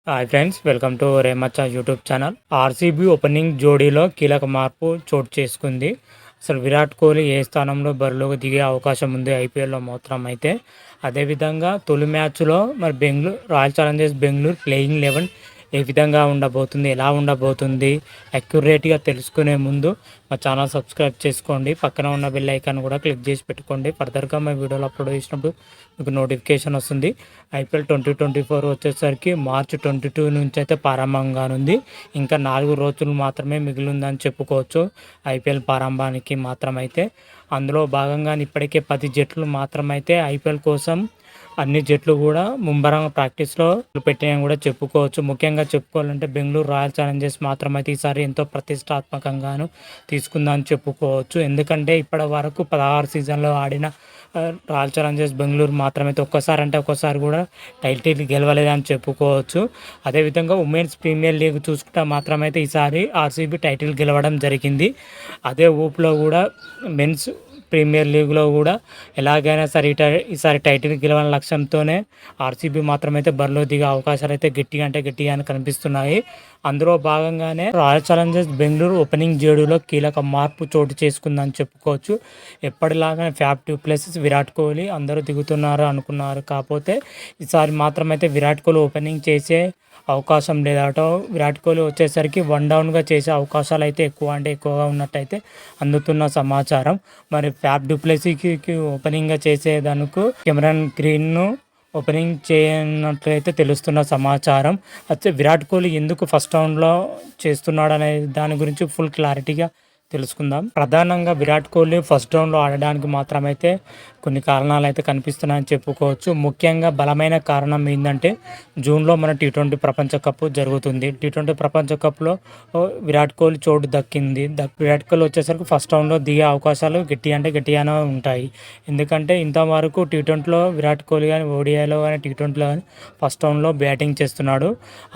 Hi friends, welcome to రేమచ్చా YouTube channel. RCB opening జోడీలో కీలక మార్పు చోటు చేసుకుంది. అసలు విరాట్ కోహ్లీ ఏ స్థానంలో బరిలోకి దిగే అవకాశం ఉంది ఐపీఎల్లో మాత్రం అయితే. అదేవిధంగా తొలి మ్యాచ్లో మరి రాయల్ ఛాలెంజర్స్ బెంగళూరు ప్లేయింగ్ 11 ఏ విధంగా ఉండబోతుంది, ఎలా ఉండబోతుంది అక్యురేట్గా తెలుసుకునే ముందు మా ఛానల్ సబ్స్క్రైబ్ చేసుకోండి. పక్కన ఉన్న బెల్ ఐకాన్ కూడా క్లిక్ చేసి పెట్టుకోండి. ఫర్దర్గా మా వీడియోలు అప్లోడ్ చేసినప్పుడు మీకు నోటిఫికేషన్ వస్తుంది. ఐపీఎల్ 2024 వచ్చేసరికి మార్చి 22 నుంచి అయితే ప్రారంభం కానుంది. ఇంకా 4 రోజులు మాత్రమే మిగిలిందని చెప్పుకోవచ్చు ఐపీఎల్ ప్రారంభానికి మాత్రమైతే. అందులో భాగంగా ఇప్పటికే 10 జట్లు మాత్రమైతే ఐపీఎల్ కోసం అన్ని జట్లు కూడా ముమ్మరంగా ప్రాక్టీస్లో పెట్టాయని కూడా చెప్పుకోవచ్చు. ముఖ్యంగా చెప్పుకోవాలంటే బెంగళూరు రాయల్ ఛాలెంజర్స్ మాత్రమైతే ఈసారి ఎంతో ప్రతిష్టాత్మకంగాను తీసుకుందని చెప్పుకోవచ్చు. ఎందుకంటే ఇప్పటి వరకు 16 సీజన్లో ఆడిన రాయల్ ఛాలెంజర్స్ బెంగళూరు మాత్రమైతే ఒక్కసారి కూడా టైటిల్ గెలవలేదని చెప్పుకోవచ్చు. అదేవిధంగా ఉమెన్స్ ప్రీమియర్ లీగ్ చూసుకుంటే మాత్రమైతే ఈసారి ఆర్సీబీ టైటిల్ గెలవడం జరిగింది. అదే ఊపులో కూడా మెన్స్ ప్రీమియర్ లీగ్లో కూడా ఎలాగైనా సరే ఈసారి టైటిల్ గెలవాలని లక్ష్యంతోనే ఆర్సీబీ మాత్రమైతే బరిలో దిగే అవకాశాలు అయితే గట్టిగానే కనిపిస్తున్నాయి. అందులో భాగంగానే రాయల్ ఛాలెంజర్స్ బెంగళూరు ఓపెనింగ్ జోడీలో కీలక మార్పు చోటు చేసుకుందని చెప్పుకోవచ్చు. ఎప్పటిలాగానే Faf du Plessis, Virat Kohli అందరూ దిగుతున్నారు అనుకున్నారు. కాకపోతే ఈసారి మాత్రమైతే విరాట్ కోహ్లీ ఓపెనింగ్ చేసే అవకాశం లేదట. విరాట్ కోహ్లీ వచ్చేసరికి 1 డౌన్గా చేసే అవకాశాలు అయితే ఎక్కువగా ఉన్నట్టయితే అందుతున్న సమాచారం. మరి ఫ్యాబ్ డు ప్లెసిస్కి ఓపెనింగ్గా చేసేదానికి కెమెరాన్ గ్రీన్ను ఓపెనింగ్ చేయనట్లయితే తెలుస్తున్న సమాచారం. అయితే విరాట్ కోహ్లీ ఎందుకు ఫస్ట్ రౌండ్లో చేస్తున్నాడు అనే దాని గురించి ఫుల్ క్లారిటీగా తెలుసుకుందాం. ప్రధానంగా విరాట్ కోహ్లీ ఫస్ట్ రౌండ్లో ఆడడానికి మాత్రమైతే కొన్ని కారణాలు అయితే కనిపిస్తున్నాయని చెప్పుకోవచ్చు. ముఖ్యంగా బలమైన కారణం ఏంటంటే జూన్లో మన T20 ప్రపంచ కప్ జరుగుతుంది. T20 ప్రపంచ కప్లో విరాట్ కోహ్లీ చోటు దక్కింది. విరాట్ కోహ్లీ వచ్చేసరికి ఫస్ట్ రౌండ్లో దిగే అవకాశాలు గట్టిగానే ఉంటాయి. ఎందుకంటే ఇంతవరకు T20లో విరాట్ కోహ్లీ కానీ ఓడిఐలో కానీ T20లో కానీ ఫస్ట్ రౌండ్లో బ్యాటింగ్ చేస్తున్నాడు.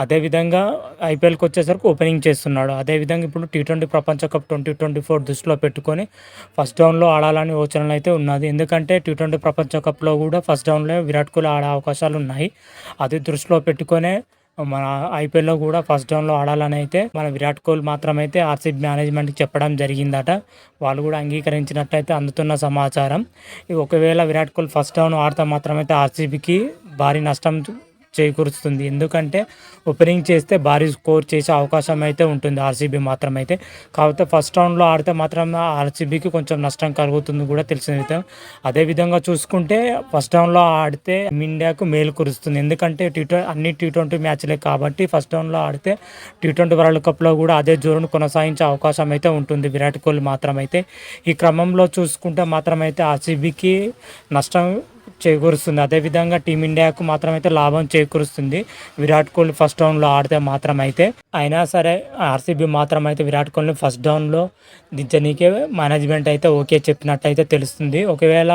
అదేవిధంగా ఐపీఎల్కి వచ్చేసరికి ఓపెనింగ్ చేస్తున్నాడు. అదేవిధంగా ఇప్పుడు T20 ప్రపంచ కప్ 2024 దృష్టిలో పెట్టుకొని ఫస్ట్ రౌండ్లో ఆడాలని యోచనలు అయితే ఉన్నది. ఎందుకంటే T20 ప్రపంచ కప్లో కూడా ఫస్ట్ రౌండ్లో విరాట్ కోహ్లీ ఆడే అవకాశాలు ఉన్నాయి. అది దృష్టిలో పెట్టుకొనే మన ఐపీఎల్లో కూడా ఫస్ట్ రౌండ్లో ఆడాలని అయితే మన విరాట్ కోహ్లీ మాత్రమైతే ఆర్సీబీ మేనేజ్మెంట్కి చెప్పడం జరిగిందట. వాళ్ళు కూడా అంగీకరించినట్లయితే అందుతున్న సమాచారం. ఒకవేళ విరాట్ కోహ్లీ ఫస్ట్ రౌండ్ ఆడితే మాత్రమైతే ఆర్సీబీకి భారీ నష్టం చేకూరుస్తుంది. ఎందుకంటే ఓపెనింగ్ చేస్తే భారీ స్కోర్ చేసే అవకాశం అయితే ఉంటుంది ఆర్సీబీ మాత్రమైతే. కాకపోతే ఫస్ట్ రౌండ్లో ఆడితే మాత్రం ఆర్సీబీకి కొంచెం నష్టం కలుగుతుంది కూడా తెలిసిన విధం. అదేవిధంగా చూసుకుంటే ఫస్ట్ రౌండ్లో ఆడితే ఇండియాకు మేలు కురుస్తుంది. ఎందుకంటే అన్ని T20 మ్యాచ్లే కాబట్టి ఫస్ట్ రౌండ్లో ఆడితే T20 వరల్డ్ కప్లో కూడా అదే జోరును కొనసాగించే అవకాశం అయితే ఉంటుంది విరాట్ కోహ్లీ మాత్రమైతే. ఈ క్రమంలో చూసుకుంటే మాత్రమైతే ఆర్సీబీకి నష్టం చేకూరుస్తుంది. అదేవిధంగా టీమిండియాకు మాత్రమైతే లాభం చేకూరుస్తుంది విరాట్ కోహ్లీ ఫస్ట్ రౌండ్లో ఆడితే మాత్రమైతే. అయినా సరే ఆర్సీబీ మాత్రమైతే విరాట్ కోహ్లీ ఫస్ట్ రౌండ్లో దించనీకే మేనేజ్మెంట్ అయితే ఓకే చెప్పినట్టయితే తెలుస్తుంది. ఒకవేళ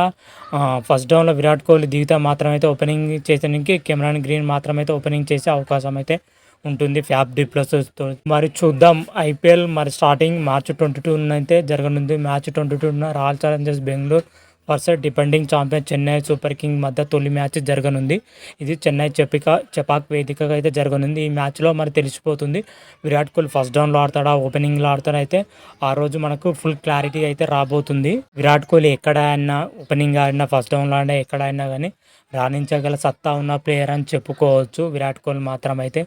ఫస్ట్ రౌండ్లో విరాట్ కోహ్లీ దిగితే మాత్రమైతే ఓపెనింగ్ చేసేందుకు కెమెరాన్ గ్రీన్ మాత్రమైతే ఓపెనింగ్ చేసే అవకాశం అయితే ఉంటుంది ఫ్యాబ్ డు ప్లెసిస్తో. మరి చూద్దాం. ఐపీఎల్ మరి స్టార్టింగ్ మార్చి 22 అయితే జరగనుంది. Match 22 royal Challengers Bengaluru versus defending champion Chennai super king మధ్య తొలి మ్యాచ్ జరగనుంది. ఇది చెన్నై చెపాక్ వేదికగా అయితే జరగనుంది. ఈ మ్యాచ్లో మరి తెలిసిపోతుంది విరాట్ కోహ్లీ ఫస్ట్ రౌండ్లో ఆడతాడా, ఓపెనింగ్లో ఆడతాడా అయితే ఆ రోజు మనకు ఫుల్ క్లారిటీ అయితే రాబోతుంది. విరాట్ కోహ్లీ ఎక్కడైనా ఓపెనింగ్ ఆడినా ఫస్ట్ రౌండ్లో ఆడినా ఎక్కడైనా కానీ రాణించగల సత్తా ఉన్న ప్లేయర్ అని చెప్పుకోవచ్చు విరాట్ కోహ్లీ మాత్రమైతే.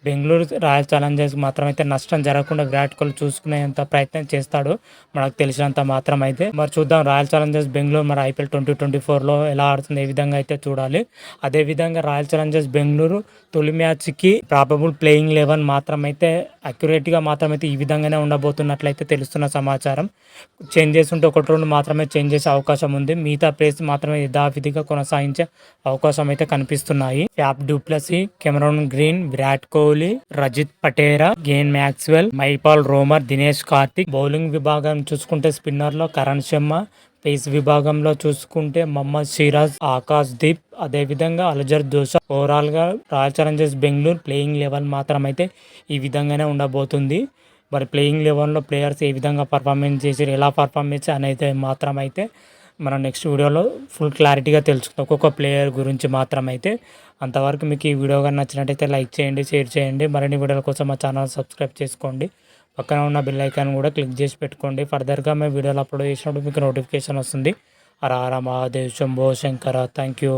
బెంగళూరు రాయల్ ఛాలెంజర్స్ మాత్రమైతే నష్టం జరగకుండా విరాట్ కోహ్లీ చూసుకునేంత ప్రయత్నం చేస్తాడు మనకు తెలిసినంత మాత్రమైతే. మరి చూద్దాం రాయల్ ఛాలెంజర్స్ బెంగళూరు మరి ఐపీఎల్ 2024లో ఎలా ఆడుతుంది, ఏ విధంగా అయితే చూడాలి. అదేవిధంగా రాయల్ ఛాలెంజర్స్ బెంగళూరు తొలి మ్యాచ్కి ప్రాబబుల్ ప్లేయింగ్ 11 మాత్రమైతే అక్యురేట్గా మాత్రమైతే ఈ విధంగానే ఉండబోతున్నట్లయితే తెలుస్తున్న సమాచారం. చేంజ్ చేసి ఉంటే 1-2 మాత్రమే చేంజ్ చేసే అవకాశం ఉంది. మిగతా ప్లేస్ మాత్రమే యథావిధిగా కొనసాగించే అవకాశం అయితే కనిపిస్తున్నాయి. Faf du Plessis, Cameron Green, Virat Kohli, Rajat Patidar, Glenn Maxwell, Mahipal Lomror, Dinesh Karthik. Bowling విభాగం చూసుకుంటే స్పిన్నర్లో కరణ్ శర్మ, పేస్ విభాగంలో చూసుకుంటే మహమ్మద్ సిరాజ్, ఆకాశ్ దీప్, అదేవిధంగా అల్జర్ జోసఫ్. ఓవరాల్గా రాయల్ ఛాలెంజర్స్ బెంగళూరు ప్లేయింగ్ 11 మాత్రమైతే ఈ విధంగానే ఉండబోతుంది. మరి ప్లేయింగ్ 11లో ప్లేయర్స్ ఏ విధంగా పర్ఫార్మెన్స్ చేసి ఎలా పర్ఫార్మెన్స్ అనేది మాత్రమైతే మనం నెక్స్ట్ వీడియోలో ఫుల్ క్లారిటీగా తెలుసుకుందాం ఒక్కొక్క ప్లేయర్ గురించి మాత్రం అయితే. అంతవరకు మీకు ఈ వీడియో కానీ నచ్చినట్టయితే లైక్ చేయండి, షేర్ చేయండి. మరిన్ని వీడియోల కోసం మా ఛానల్ సబ్స్క్రైబ్ చేసుకోండి. పక్కన ఉన్న బెల్ ఐకాన్ కూడా క్లిక్ చేసి పెట్టుకోండి. ఫర్దర్గా మేము వీడియోలు అప్లోడ్ చేసినప్పుడు మీకు నోటిఫికేషన్ వస్తుంది. హర హర మహాదేవ్, శంభో శంకర. Thank you.